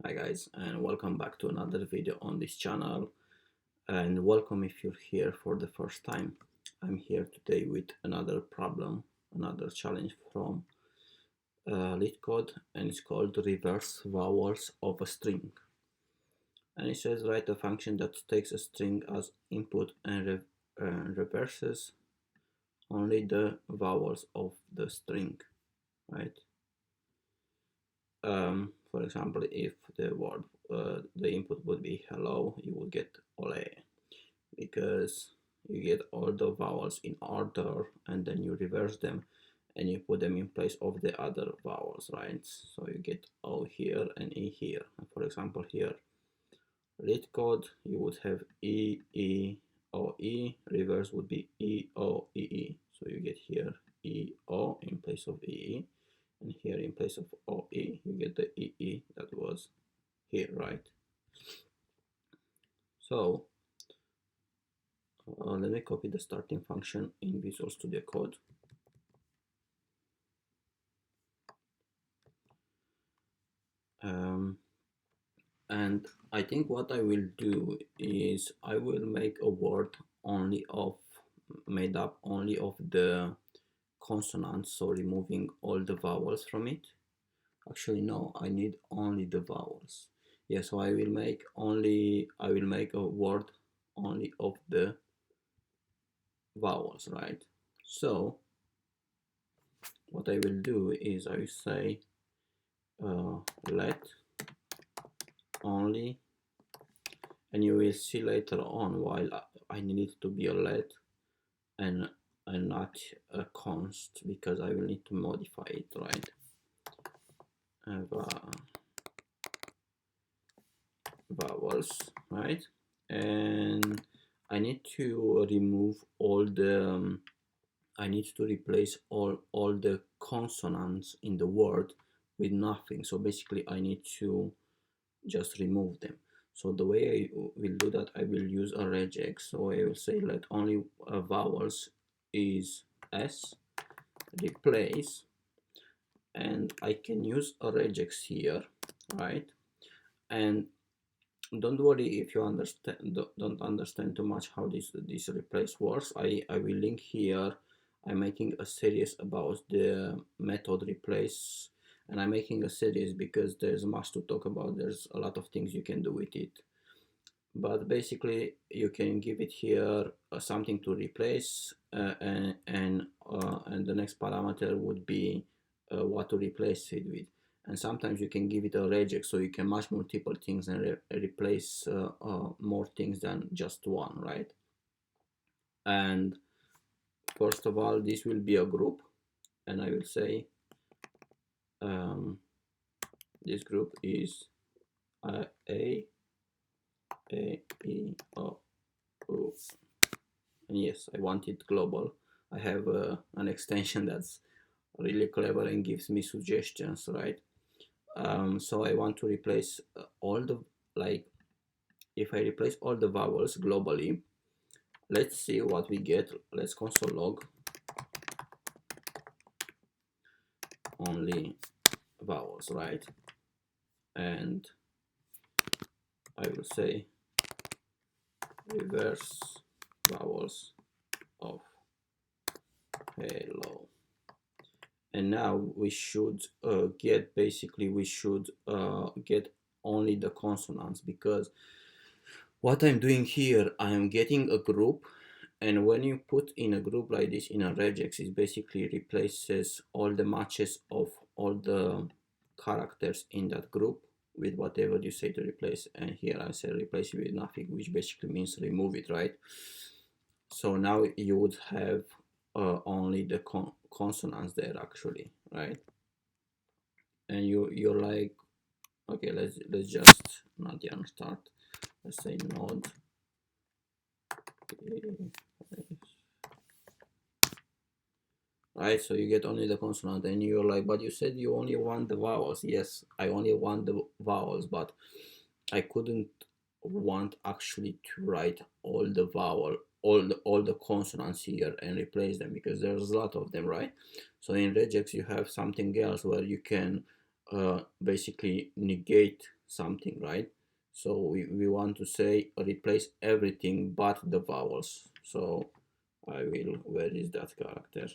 Hi guys, and welcome back to another video on this channel, and welcome if you're here for the first time. I'm here today with another problem, another challenge from Leetcode, and it's called reverse vowels of a string. And it says write a function that takes a string as input and reverses only the vowels of the string, right? For example, if the word the input would be hello, you would get holle, because you get all the vowels in order and then you reverse them and you put them in place of the other vowels, right? So you get O here and E here. And for example, here, Leetcode, you would have E, E, O, E. Reverse would be E, O, E, E. So you get here E, O in place of E, E. And here in place of O, E, you get the E, E that was here, right? So let me copy the starting function in Visual Studio Code. And I think what I will do is I will make a word made up only of the consonants, so removing all the vowels from it. Actually, no, I need only the vowels. Yeah, so I will make a word only of the vowels, right? So what I will do is I will say let only, and you will see later on while I need it to be a let and not a const, because I will need to modify it, right? Vowels, right? And I need to remove all the I need to replace all the consonants in the word with nothing. So basically I need to just remove them. So the way I will do that, I will use a regex. So I will say let only vowels is s, replace, and I can use a regex here, right? And don't worry if you don't understand too much how this replace works. I will link here. I'm making a series about the method replace, and I'm making a series because there's much to talk about. There's a lot of things you can do with it, but basically you can give it here something to replace, and the next parameter would be what to replace it with. And sometimes you can give it a regex, so you can match multiple things and replace more things than just one, right? And first of all, this will be a group, and I will say this group is A, E, O, U. And yes, I want it global. I have an extension that's really clever and gives me suggestions, right? So I want to replace all the, like, if I replace all the vowels globally, let's see what we get. Let's console log only vowels, right? And I will say reverse vowels of hello. And now we should get only the consonants, because what I'm doing here, I'm getting a group, and when you put in a group like this in a regex, it basically replaces all the matches of all the characters in that group with whatever you say to replace. And here I say replace it with nothing, which basically means remove it, right? So now you would have only the consonants there actually, right? And you're like, okay, let's just not yet start. Let's say node. Right, so you get only the consonant, and you're like, but you said you only want the vowels. Yes, I only want the vowels, but I couldn't want actually to write all the all the consonants here and replace them, because there's a lot of them, right? So in regex you have something else where you can basically negate something, right? So we want to say replace everything but the vowels. So I will, where is that character?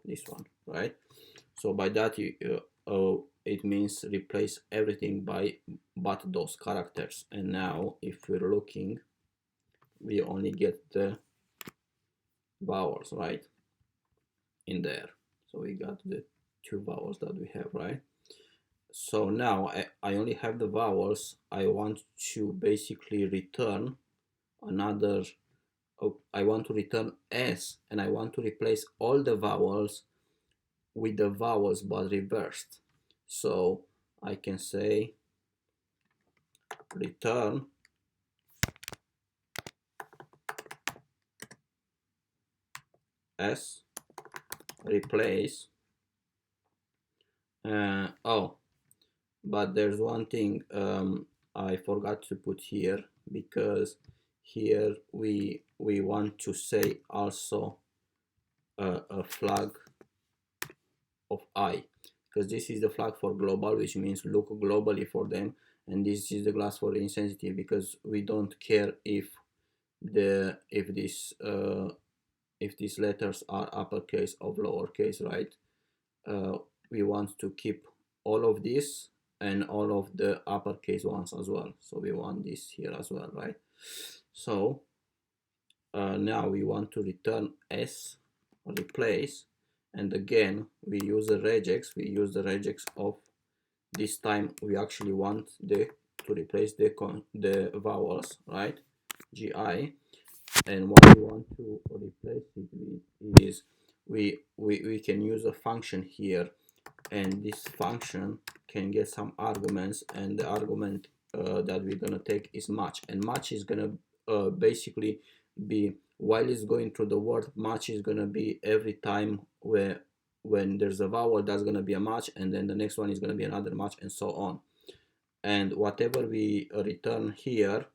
This one, right? So by that it means replace everything but those characters. And now if we're looking, we only get the vowels, right, in there. So we got the 2 vowels that we have, right? So now I only have the vowels. I want to basically return another, I want to return S, and I want to replace all the vowels with the vowels but reversed. So I can say return S, replace, oh, but there's one thing I forgot to put here, because here we want to say also a flag of I, because this is the flag for global, which means look globally for them, and this is the glass for insensitive, because we don't care if these letters are uppercase or lowercase, right? We want to keep all of this and all of the uppercase ones as well, so we want this here as well, right? So now we want to return S, replace, and again we use the regex of, this time we actually want to replace the vowels, right? GI, and what we want to replace it with is we can use a function here, and this function can get some arguments, and the argument that we're gonna take is match, and match is gonna basically be, while it's going through the word, match is gonna be every time when there's a vowel, that's gonna be a match, and then the next one is gonna be another match, and so on. And whatever we return here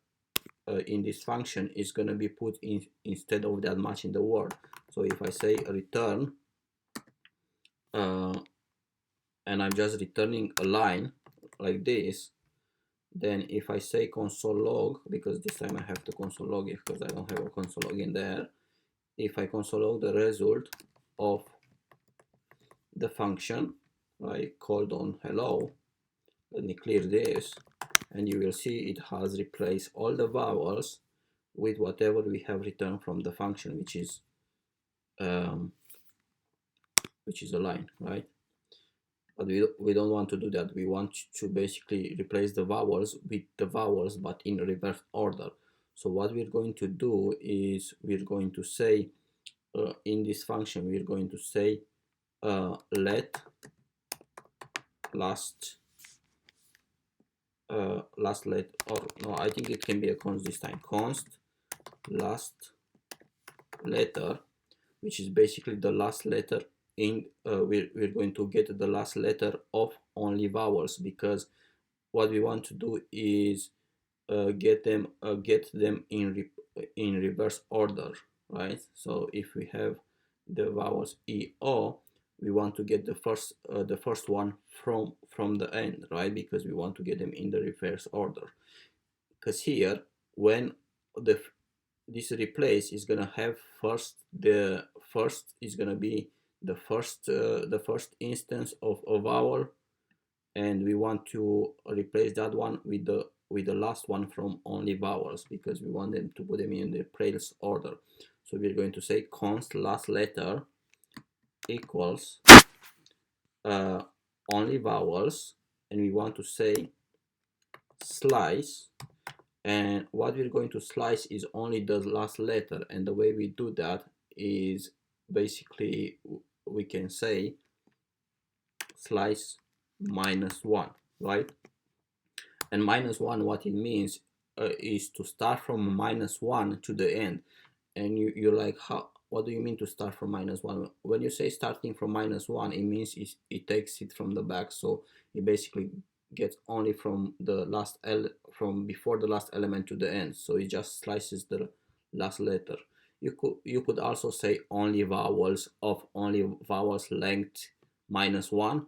in this function is going to be put in instead of that match in the word. So if I say return and I'm just returning a line like this, then if I say console log, because this time I have to console log it because I don't have a console log in there, if I console log the result of the function I called on hello, let me clear this, and you will see it has replaced all the vowels with whatever we have returned from the function, which is a line, right? But we don't want to do that. We want to basically replace the vowels with the vowels, but in reverse order. So what we're going to do is we're going to say in this function, we're going to say let last let, or no, I think it can be a const this time, const last letter, which is basically the last letter in we're going to get the last letter of only vowels, because what we want to do is get them in reverse order, right? So if we have the vowels E, O, we want to get the first one from the end, right? Because we want to get them in the reverse order, because here when this replace is gonna have the first is gonna be the first instance of a vowel, and we want to replace that one with the last one from only vowels, because we want them to put them in the place order. So we're going to say const last letter equals only vowels, and we want to say slice, and what we're going to slice is only the last letter, and the way we do that is basically we can say slice -1, right? And -1, what it means is to start from -1 to the end. And you're like, how, what do you mean to start from -1? When you say starting from -1, it means it takes it from the back, so it basically gets only from the last from before the last element to the end, so it just slices the last letter. You could also say only vowels of only vowels length -1,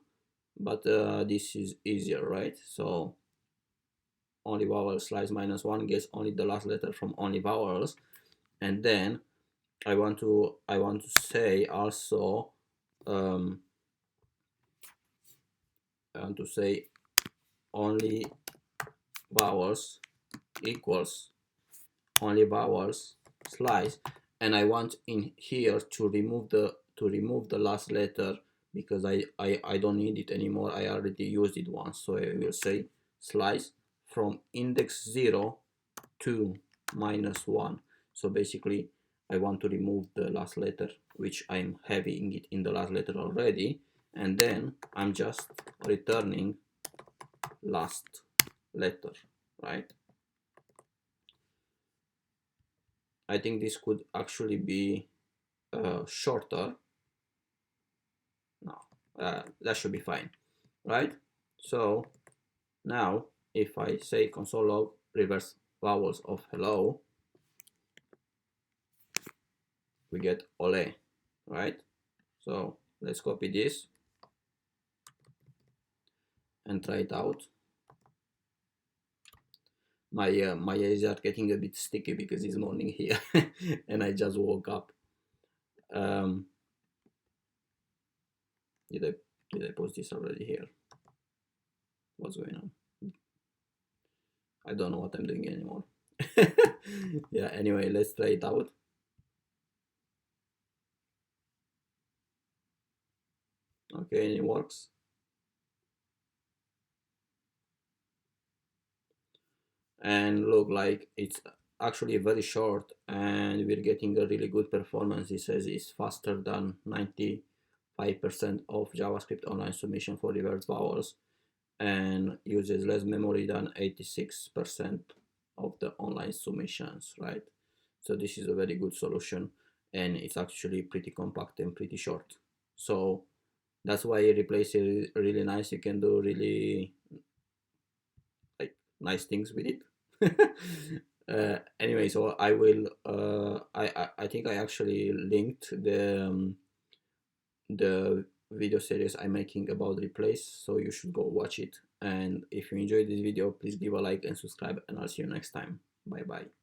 but this is easier, right? So only vowels slice -1 gets only the last letter from only vowels. And then I want to say also I want to say only vowels equals only vowels slice, and I want in here to remove the last letter because I don't need it anymore. I already used it once, so I will say slice from index 0 to -1. So basically I want to remove the last letter, which I'm having it in the last letter already, and then I'm just returning last letter, right? I think this could actually be shorter. No, that should be fine, right? So now if I say console log reverse vowels of hello, we get holle, right? So let's copy this and try it out. My eyes are getting a bit sticky because it's morning here and I just woke up. Did I post this already here? What's going on? I don't know what I'm doing anymore. Yeah, anyway, let's try it out. Okay, it works. And look, like it's actually very short and we're getting a really good performance. It says it's faster than 95% of JavaScript online submission for reverse vowels and uses less memory than 86% of the online submissions, right? So this is a very good solution and it's actually pretty compact and pretty short. So that's why replace is really nice. You can do really like nice things with it. Anyway, so I will I think I actually linked the video series I'm making about replace, so you should go watch it. And if you enjoyed this video, please give a like and subscribe, and I'll see you next time. Bye bye.